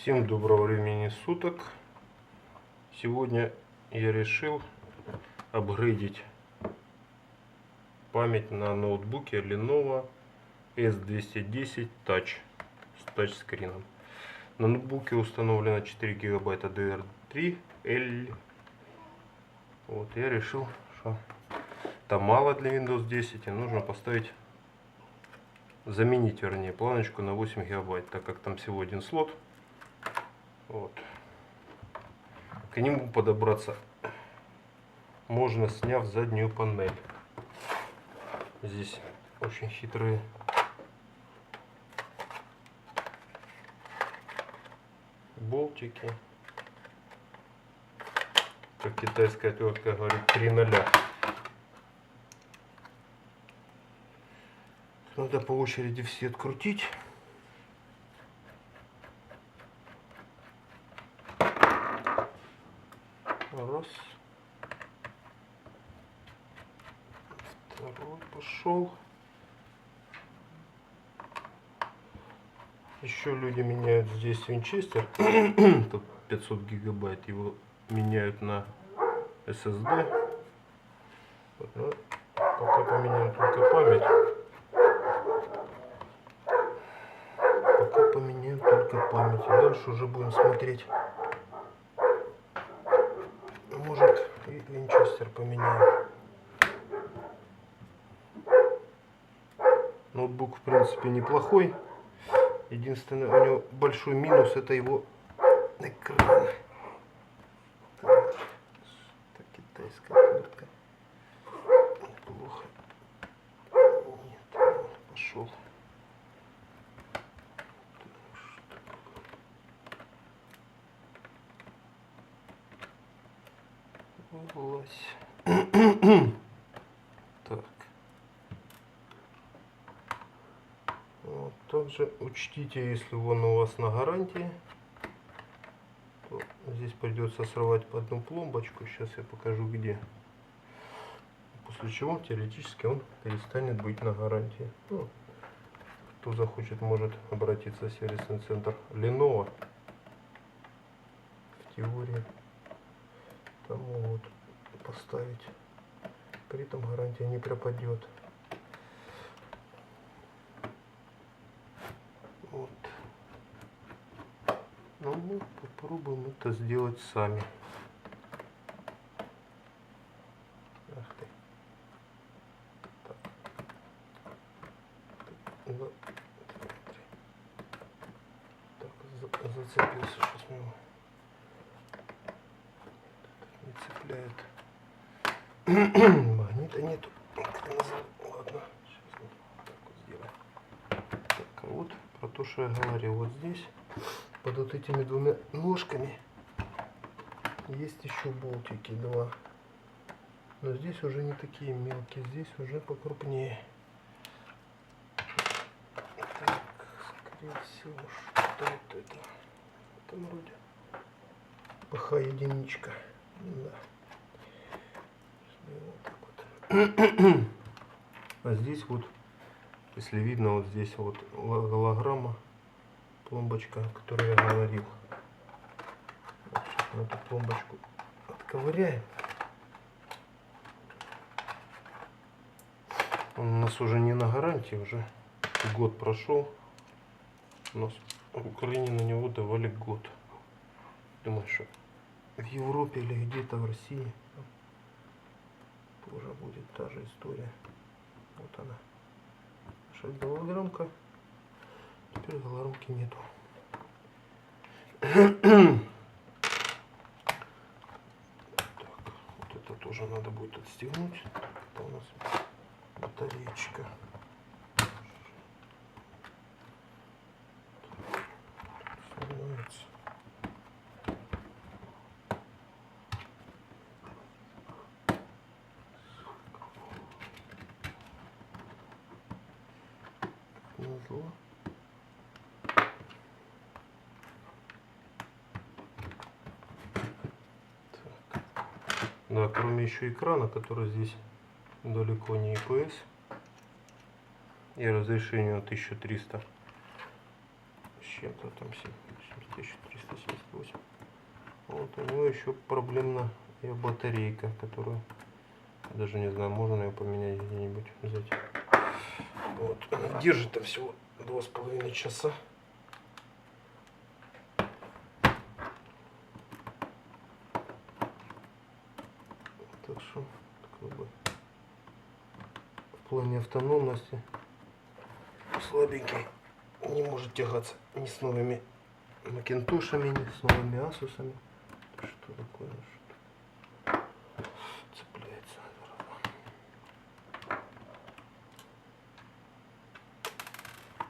Всем доброго времени суток. Сегодня я решил апгрейдить память на ноутбуке Lenovo S210 Touch с тачскрином. На ноутбуке установлено 4 гигабайта DDR3L. Вот, я решил, что это мало для Windows 10 и нужно заменить планочку на 8 гигабайт, так как там всего один слот. Вот. К нему подобраться можно, сняв заднюю панель. Здесь очень хитрые болтики. Как китайская тетка говорит, 3:0. Надо по очереди все открутить. Раз. Второй пошел. Еще люди меняют здесь винчестер. Тут 500 гигабайт. Его меняют на SSD. Вот, ну, пока поменяем только память. Пока поменяем только память. И дальше уже будем смотреть. Может, и винчестер поменяем. Ноутбук в принципе неплохой. Единственное, у него большой минус — это его экран. Это китайская куртка. Плохо. Нет, пошел. Так. Вот, также учтите, если он у вас на гарантии, то здесь придется срывать по одну пломбочку. Сейчас я покажу где. После чего теоретически он перестанет быть на гарантии. Ну, кто захочет, может обратиться в сервисный центр Lenovo. В теории там могут поставить. При этом гарантия не пропадет. Вот. Ну, мы попробуем это сделать сами. Ах ты. Так. Да. Так, зацепился. Сейчас мы его не цепляет. Магнита нету. Ладно, сейчас вот так вот сделаем. Так, вот про то, что я говорил. Вот здесь, под вот этими двумя ножками, есть еще болтики два. Но здесь уже не такие мелкие, здесь уже покрупнее. Так, скорее всего, что вот это. Там вроде ПХ-единичка. Да. Вот так вот. А здесь вот, если видно, вот здесь вот голограмма, пломбочка, о которой я говорил. Вот, сейчас мы эту пломбочку отковыряем. Он у нас уже не на гарантии, уже год прошел. У нас в Украине на него давали год. Думаю, что в Европе или где-то в России тоже будет та же история. Вот она. Наша голограммка. Теперь голограммки нету. Так, вот это тоже надо будет отстегнуть. Это у нас батареечка. Становится. Назло. Так. Да, кроме еще экрана, который здесь далеко не IPS, и разрешение 1300 с чем-то там 7378. Вот у него еще проблемна и батарейка, которую даже не знаю, можно ее поменять где-нибудь взять. Вот. Она держит всего 2,5 часа. Так что как бы в плане автономности слабенький, не может тягаться ни с новыми Макинтошами, ни с новыми Асусами. Что такое? Что цепляется.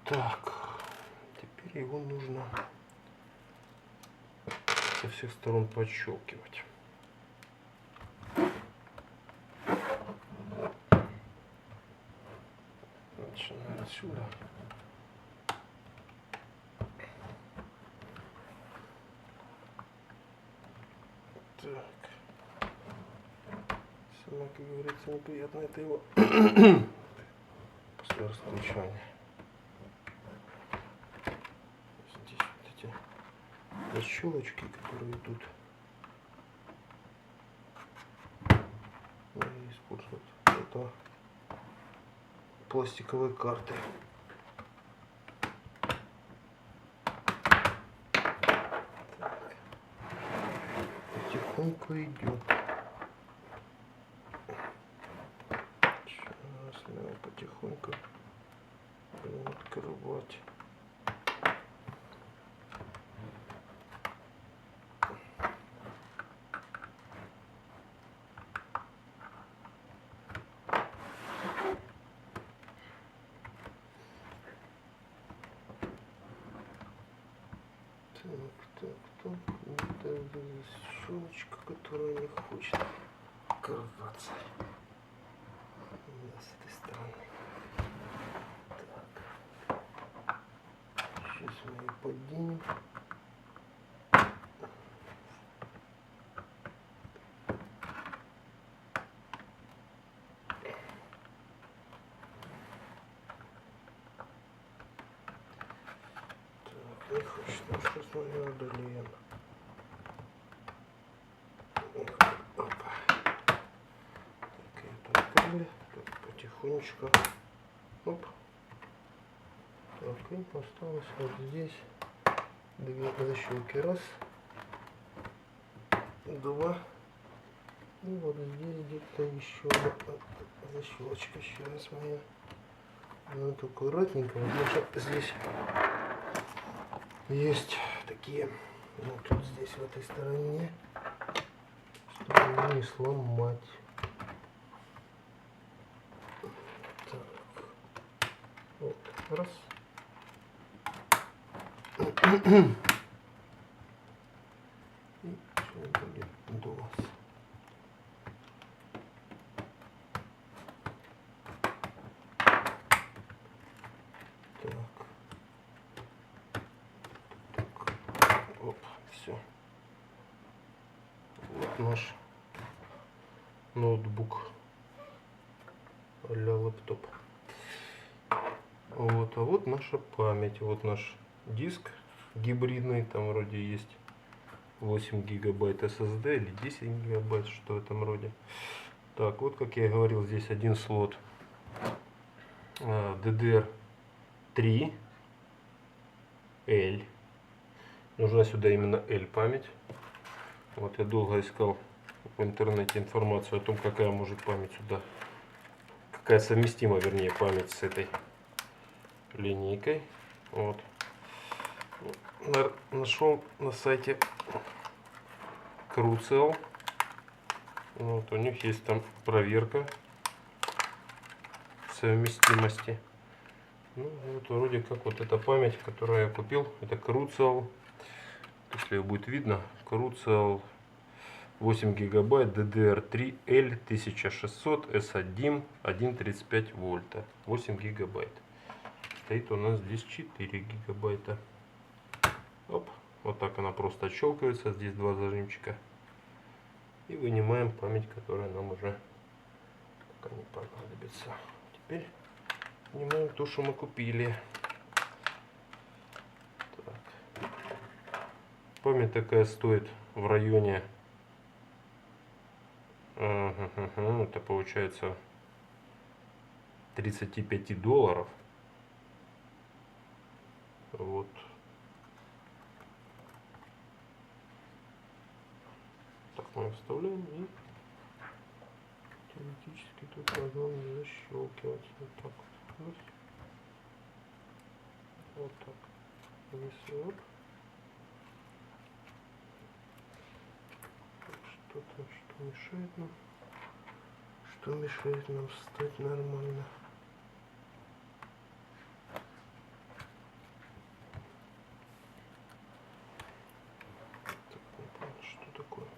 Так, теперь его нужно со всех сторон подщелкивать. Начинаем отсюда. Так. Самое, как говорится, неприятно это его после раскручивания. Здесь вот эти защелочки, которые тут используют это пластиковые карты. Так. Потихоньку идет. Сейчас надо потихоньку будем открывать. Так. Это защелочка, которая не хочет открываться. Да, с этой стороны. Так. Сейчас мы ее поднимем. Не хочет, ну что с нами удалим. Опа. Так, это открыли. Так, потихонечку. Оп. Так, и осталось вот здесь две защелки. Раз. Два. И вот здесь где-то еще защелочка. Сейчас моя. Ну, только аккуратненько. Вот здесь есть такие, ну тут здесь в этой стороне, чтобы не сломать. Так. Вот. Раз. И все будет до вас. Оп, все. Вот наш ноутбук а-ля лэптоп. Вот, а вот наша память. Вот наш диск гибридный. Там вроде есть 8 гигабайт SSD или 10 гигабайт, что в этом роде. Так, вот как я говорил, здесь один слот DDR3 L. Нужна сюда именно L память. Вот я долго искал в интернете информацию о том, какая может память сюда, какая совместима, вернее, память с этой линейкой. Вот. Нашел на сайте Crucial. Вот, у них есть там проверка совместимости. Ну, вот вроде как вот эта память, которую я купил, это Crucial. Если ее будет видно, Crucial 8 гигабайт DDR3L 1600 S1 1,35 вольта. 8 гигабайт. Стоит у нас здесь 4 гигабайта. Оп, вот так она просто отщелкивается. Здесь два зажимчика. И вынимаем память, которая нам уже пока не понадобится. Теперь вынимаем то, что мы купили. Так, Память такая стоит в районе, это получается $35. Вот. Так мы вставляем и теоретически тут можно защелкивать. Вот так вот. Вот так. Вниз вверх. Что-то, что мешает нам? Что мешает нам встать нормально? Так, не понял, что такое?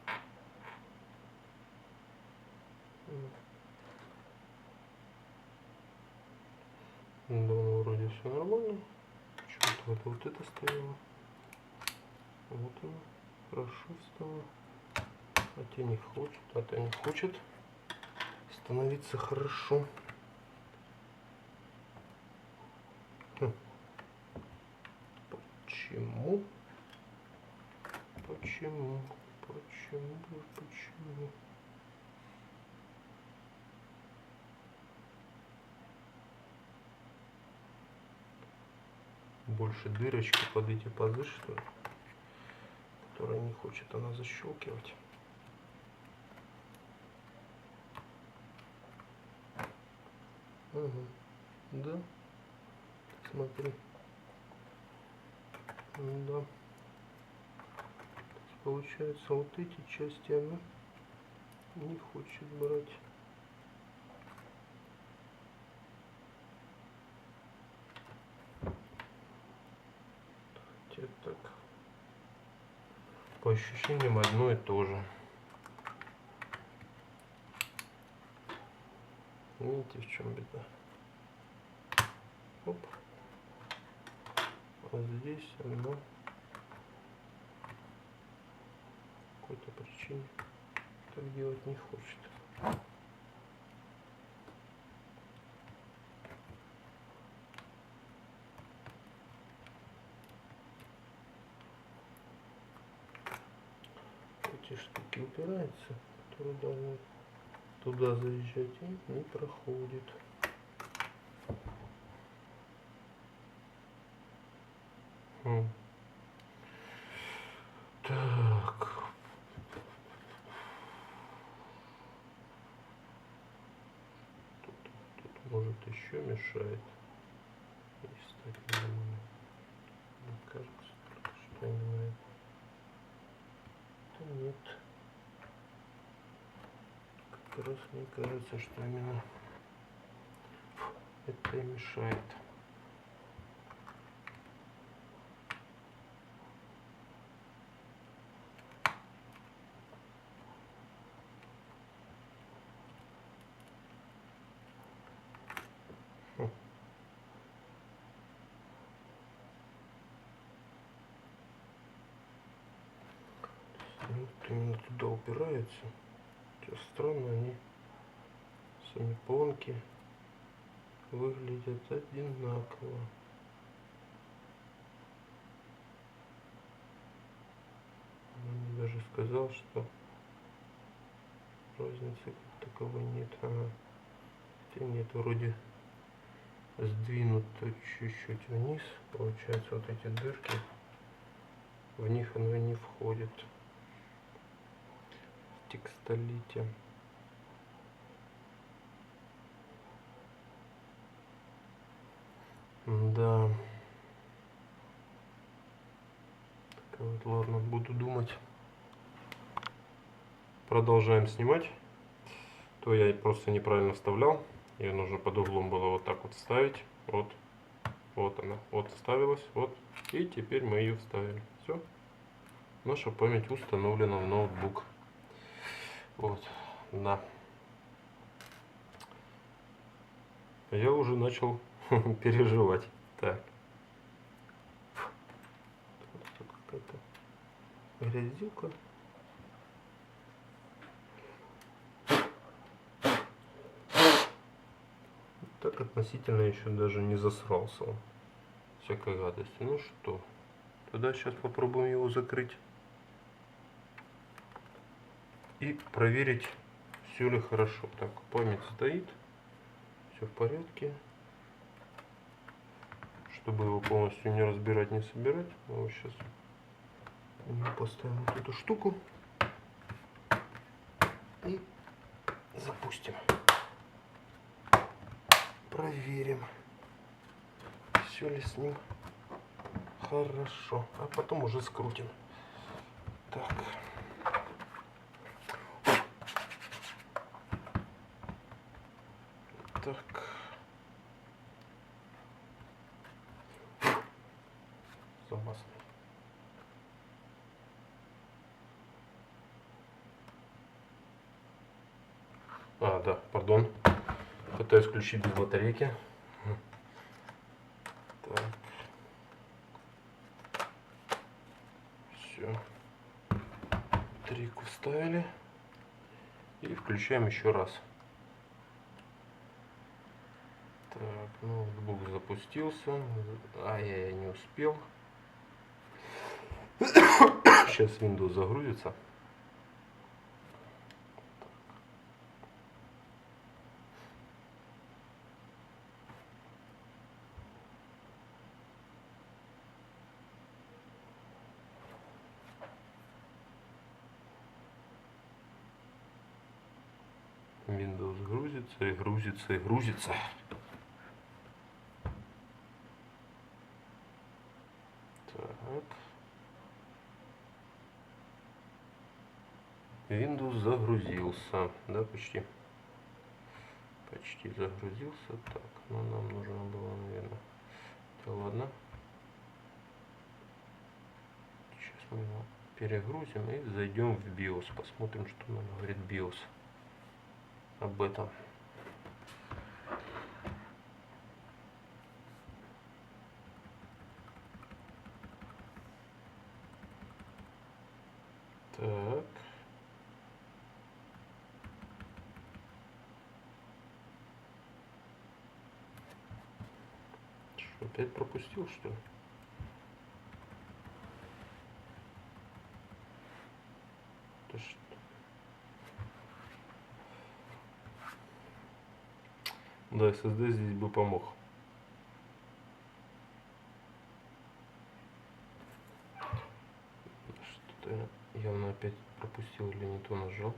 Да, ну, вроде все нормально. Почему-то вот это стояло. Вот оно. Хорошо встало. А те не хочет. А то не хочет становиться хорошо. Почему? Почему? Почему? Почему? Больше дырочки под эти пазы, что ли, которые не хочет она защелкивать. Угу. Да. Смотри. Да. Получается, вот эти части она не хочет брать. Так. По ощущениям одно и то же. Видите, в чем беда? Оп. А здесь она по какой-то причине так делать не хочет. Эти штуки упираются, которые должны туда заезжать, и не проходит. Так. Тут может еще мешает. Если так нормально. Мне кажется, что именно это нет. Как раз мне кажется, что именно это и мешает. Вот именно туда упираются. Хотя странно, они сами планки выглядят одинаково. Он даже сказал, что разницы как таковой нет. Хотя нет, вроде сдвинуто чуть-чуть вниз. Получается, вот эти дырки, в них оно не входит. Текстолите. Да. Так вот, ладно, буду думать. Продолжаем снимать. То я просто неправильно вставлял. Ее нужно под углом было вот так вот вставить. Вот. Вот она. Вот вставилась. Вот. И теперь мы ее вставили. Все. Наша память установлена в ноутбук. Вот. Да. Я уже начал переживать. Так. Какая-то грязюка. Так относительно еще даже не засрался он всякой гадости. Ну что, тогда сейчас попробуем его закрыть. и проверить, все ли хорошо. Так, память стоит, все в порядке. Чтобы его полностью не разбирать, не собирать, мы вот сейчас поставим вот эту штуку и запустим. Проверим, все ли с ним хорошо, а потом уже скрутим. Так. Так. Запасный. А, да, пардон. Пытаюсь включить без батарейки. Так. Все. Батарейку вставили. И включаем еще раз. Так, ноутбук запустился. Я не успел. Сейчас Windows загрузится. Windows грузится и грузится и грузится. Так. Windows загрузился. Да, почти. Почти загрузился. Так, нам нужно было, наверное. Да ладно. Сейчас мы его перегрузим и зайдем в BIOS. Посмотрим, что нам говорит BIOS об этом. Так. Что, опять пропустил, что ли? Да что? Да, SSD здесь бы помог. Что-то я явно опять пропустил или не то нажал.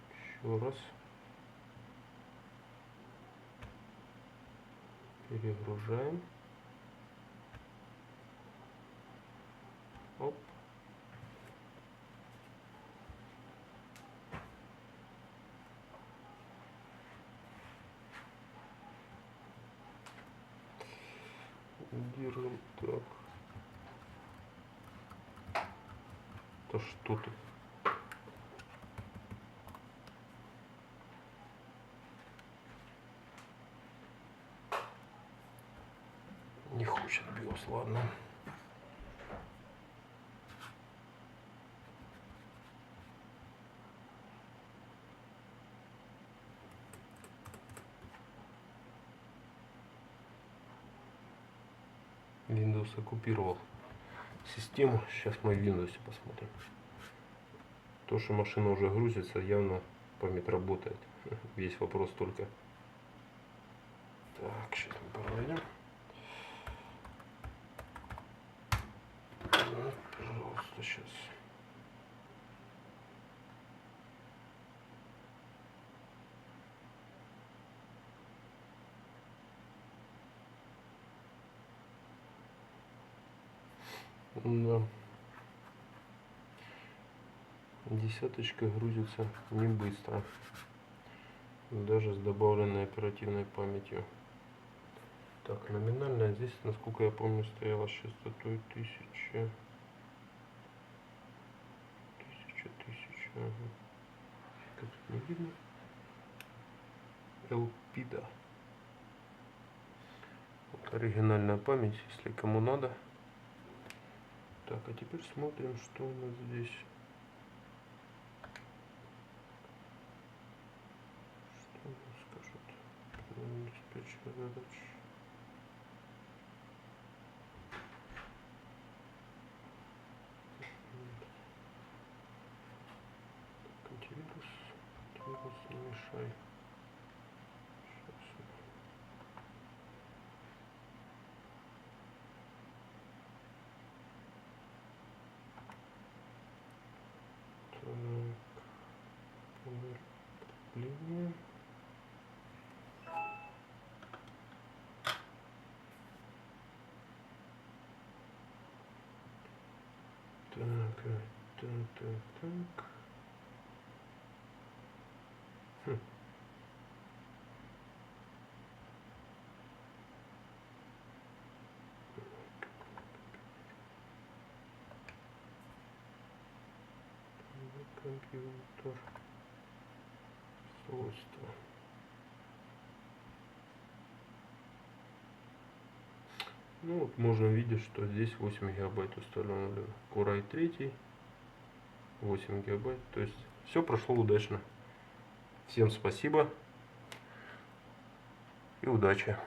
Еще раз. Перегружаем. Оп. Держим так. Да что ты? Не хочет BIOS, ладно. Windows оккупировал систему. Сейчас мы в Windows посмотрим. То, что машина уже грузится, явно память работает. Весь вопрос только. Так, сейчас мы проводим. Пожалуйста, сейчас. Да. Десяточка грузится не быстро. Даже с добавленной оперативной памятью. Так, номинальная здесь, насколько я помню, стояла с частотой 1000. Ага. Как тут не видно. Elpida. Вот оригинальная память, если кому надо. Так, а теперь смотрим, что у нас здесь. Что у нас скажут? Диспетчер задач. Так. Хм. Компьютер. Свойства. Ну вот можно видеть, что здесь 8 гигабайт установлено. Core i3 8 гигабайт. То есть все прошло удачно. Всем спасибо и удачи.